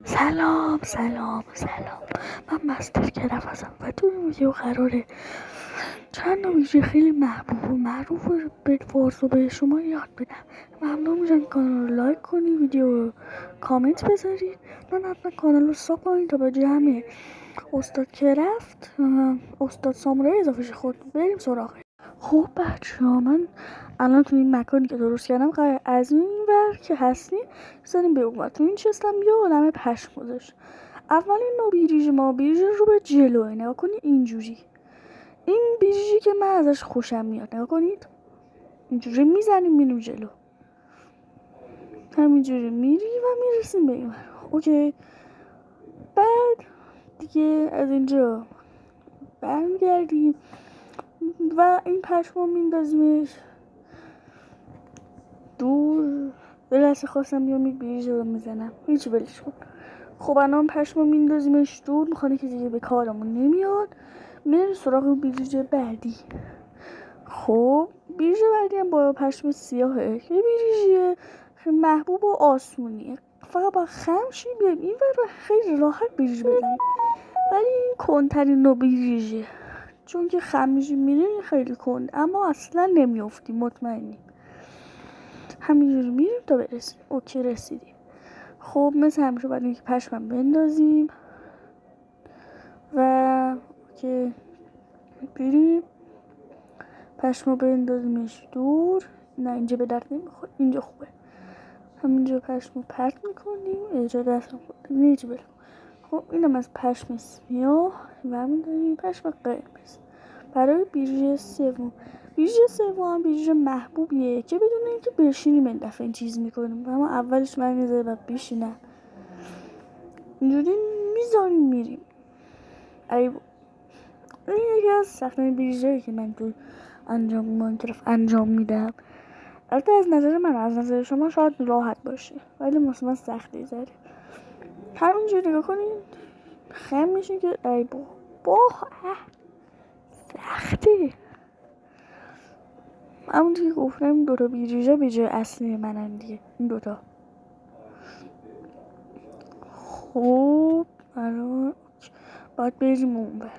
سلام سلام سلام. من مستر کرف هستم و تو این ویدیو قراره چند تا ویژه خیلی محبوب و معروف به فارس و به شما یاد بدم. ممنون میشم کانال رو لایک کنید، ویدیو رو کامنت بذارید، حتما کانال رو ساب کنید تا به جمع استاد کرفت استاد سامورایی اضافه شه. خود بریم سراغ. خب بچه‌ها، من الان تو این مکانی که درست کردم قرار از این ور که هستیم بزنیم به اون ور. تو این چستم یه عالمه پشم گذاشت. اولین نوع بیریژ ما بیریژ رو به جلوه. نگاه کنید اینجوری. این بیریژی که من ازش خوشم میاد. نگاه کنید اینجوری میزنیم میریم جلو، همینجوری میری و میرسیم به این ور. اوکی، بعد دیگه از اینجا برمیگردیم و این پشم رو میندازیمش دور. به لحظه خواستم بیام یک بیریژ رو میزنم، هیچی بلش کن. خب الان پشم رو میندازیمش دور، میخوانه که دیگه به کارمون نمیاد. میره سراغ بیریژ بعدی. خب بیریژ بعدی هم با پشم سیاهه، یه بیریژ محبوب و آسونیه، فقط با خمشی بیایم این ور خیلی راحت بیریژ بزنیم. ولی این کندترین نوع بیریژه، چون که خمشی میره خیلی کند، اما اصلا نمیافتیم، مطمئنیم. همینجوری میریم تا برسیم. اوکی رسیدیم. خب مثل همیشه باید یک پشمم بندازیم و که بریم پشمو بندازیمش دور. نه اینجا به درد نمیخوره، اینجا خوبه. همینجا پشمو پرت میکنیم، اینجا دستم خورده نیچه بلکن. خب اینم از پشم سیاه و همین داریم پشم قرمز. برای بیریژ سوم، بیریژ سوم بیریژ محبوبیه که بدون اینکه بشینیم این دفعه این چیز میکنیم، اما اولش من میذاره بعد بشینم اینجوری میذاریم میریم. این یکی از سخت‌ترین بیریژه‌ای که من تو انجام میدم. البته از نظر من، از نظر شما شاید راحت باشه، ولی مثلا من سختی زده. همینجوری نگاه کنید خم میشه که ای با سخته. همونطور که گفتم این دوتا بیریژه اصلی منن دیگه، این دوتا. خب الان باید بریم اون بر.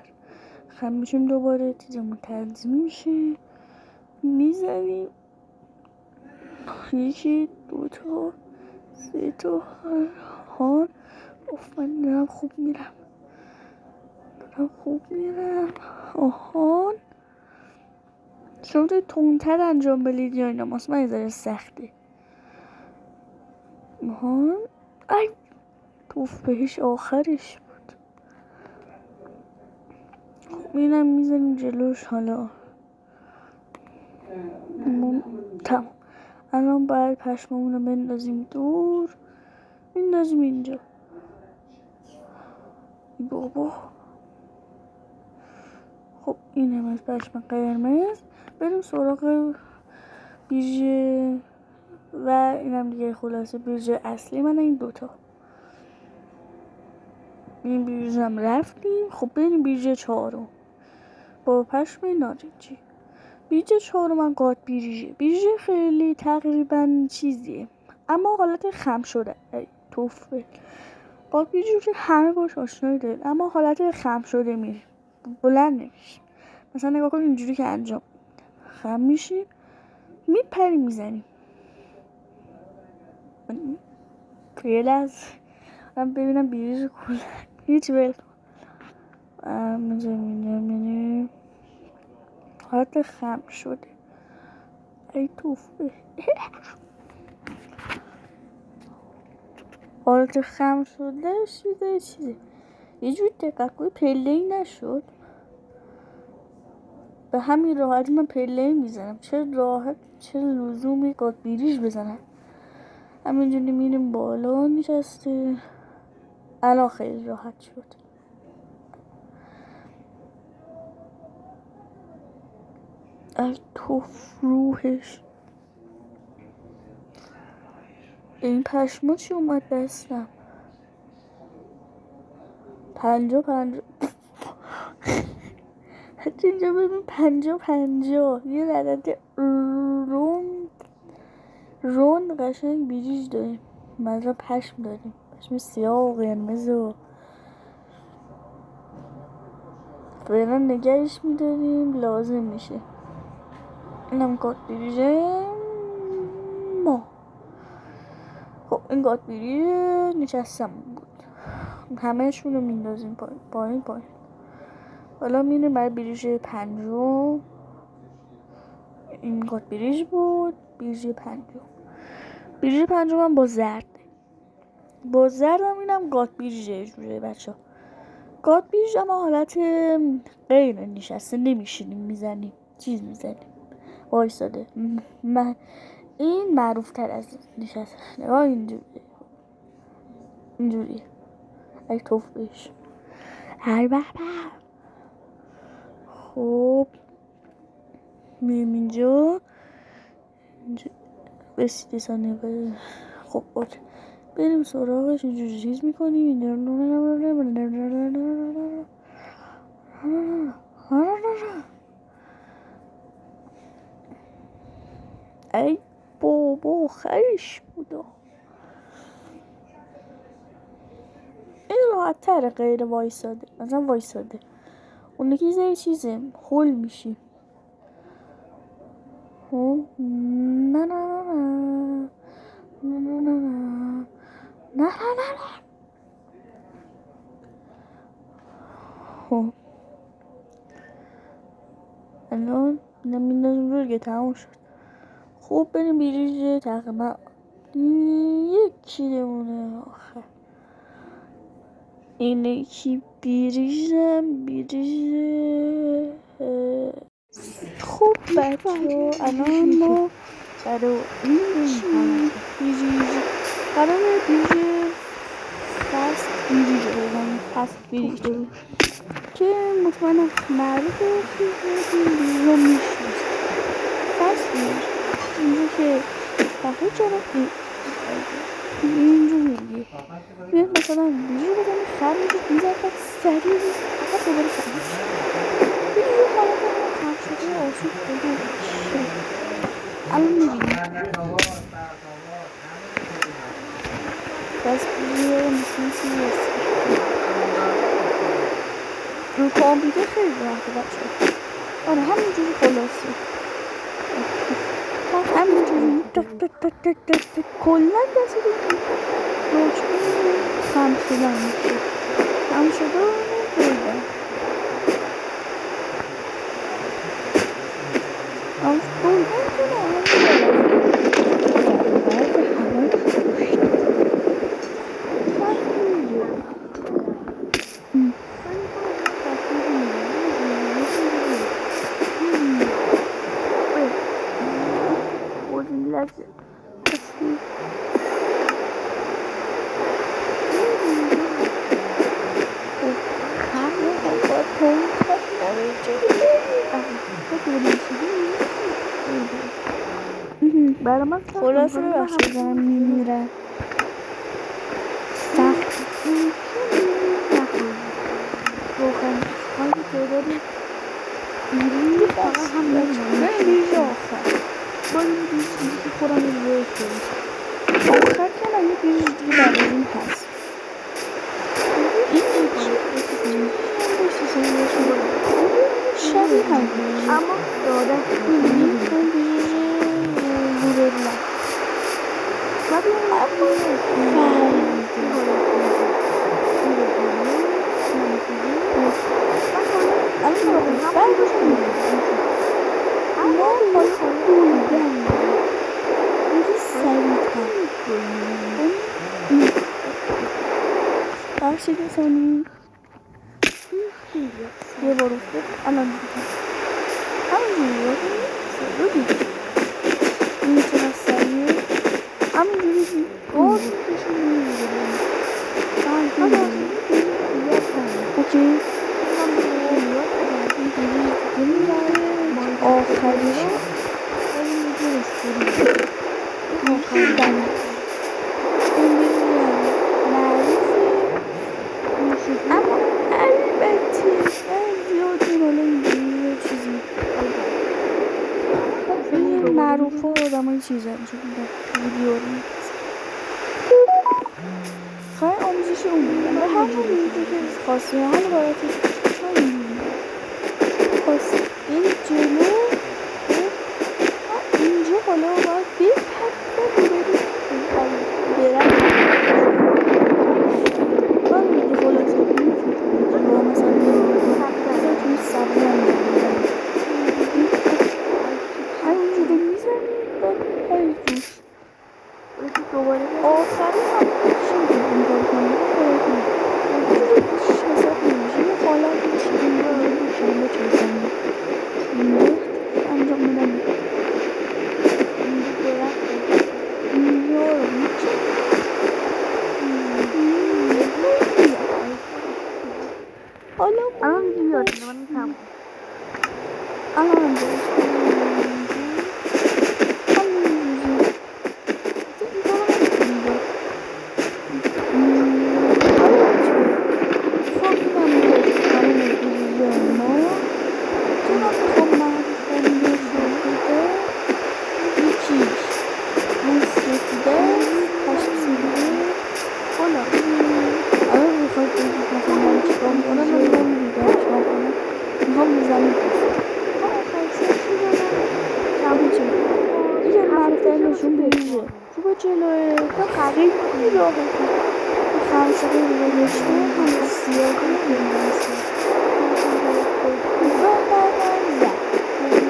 خم میشیم دوباره، چیزمون تنظیم میشه، میزنیم یکی دوتا سه تا هان. من دارم خوب میرم آهان. شما توی تندتر انجام بدید یا اینا، من یه ذره سخته. آهان ای توف بهش آخرش بود. خب اینم میزنیم جلوش. حالا تمام. الان باید پشممون رو بندازیم دور، بندازیم اینجا. بابا خب اینم از پشم قرمز. بریم سراغ بیریژ و اینم دیگه خلاصه بیریژ اصلی من این دوتا. این بیریژ هم رفتیم. خب بریم بیریژ چهارم با پشم نارنجی. بیریژ چهارم هم قاد بیریژ خیلی تقریبا چیزیه، اما حالت خم شده. توفه قاد بیریژ که همه باش آشنایی دارید، اما حالت خم شده میره، بلند نمیشه. مثلا نگاه کن اینجوری که انجام خم میشیم، میپریم میزنیم. فعلا از من ببینم بیریژ کل هیچ بل میزنیم حالت خم شده. ای توفه حالت خم شده چیزه یه جوری دقیق کنی پله‌ای نشد. به همین راحتی من پله‌ای میزنم. چه راحت، چه لزومی قاد بیریژ بزنم. همینجوری میریم بالا نشسته. الان خیلی راحت شد. ای توف روحش. این پشما چی اومد دستم؟ 50 حتی اینجا ببین 50 یه عدد روند قشنگ بیریژ داریم، مزرا پشم داریم. چشم سیاه و قرمز و فعلا نگهش میداریم لازم میشه. اینم گات بریجه ما. خب این گات بریجه نشستم بود، همهشون رو میندازیم پایین. حالا میریم برای بریج پنجم. این گات بریج بود، بریج پنجم هم با زرد هم اینم گات بریجه. جوره بچه ها گات بریج اما حالت غیر نشسته، نمیشینیم میزنیم چیز میزنیم وایساده. این معروف تر از نشسته. نگاه اینجوریه ای توف بهش هر بابا. خب میریم اینجا بسیده ثانیه. خب اوکی بریم سراغش. اینجوری چیز میکنیم. ای بابا خریش بودا. این راحت تره غیر وایساده. مثلا وایساده اون یکی زیر چیزه هول میشی. نه نه نه نه نه نه نه نه نه نه. خب الان میندازیم روی که تموم شد. خب بریم بریج تقریبا یکی دمونه آخر. این یکی بریج خب بچه الان ما برای این بریج قرار بریج فست بریج که مطمئنم معروف بریج رو میشنست. فست بریج اینجا که تحقیل چرا اینجوریه بیاد مثلا بریج رو بزنی خر میشه بیزر باید سریع فقط دوباره خر بریج رو حالت خر شده آسیب بگو الان میبینیم بس بریج رو مثل رو کامپیوتر خیلی راحته بچه. آره همینجوری خلاصه همینجوری کلن دسته روچه خم شدن میشه هم شده بایدن هم بایدن خلاصه ببخشید دارم میمیرم سخت روخم هایی تعدادی بیرونی فقط هم بیرونی آخر باید بیرونی که خودم این روی کنید آخر که نه یه بیرونی دیگه بعد از این هست این شبیه هم اما داده میبینید اون بیرونی روی لفت بخشید ثانی یه بار افتاد الان دیدم همینجوری این چقدر سریعه همینجوری گاز میکشیم میگیریم اوکی آخریش اما البته زیادی بالا اینجوری چیزی این معروف ها آدم های چیزی همچون ویدیو رو خیلی چشش اون میدم به همون اینجا که خواستی حالا باید همین خواستی بری جلو اینجا حالا باید بپری برم باید میگه خلاصه یا مثلا مثلا توی سبزی هم همینجوری میزنی بعد میپری روش دوباره آخری هم چی میتونی این کار کنی اینجوری حساب نمیشه یه حالتی چیزی رو شنبه چیزانی چونه انجام بدن اینجا رو میکنی حالا الان بیاد من میتونم الان درست رو جلوه خیلی راحته خمسه رو گذاشته هم سیاهی و بعدم زد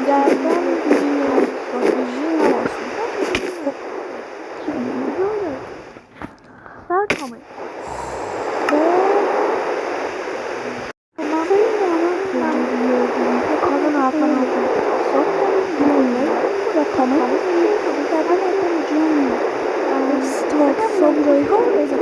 گردن میگیری با بیجی نباشی سر کامل کامل حتما و کامل گردن اول جمعی ستارت سامورایی ها رو بزن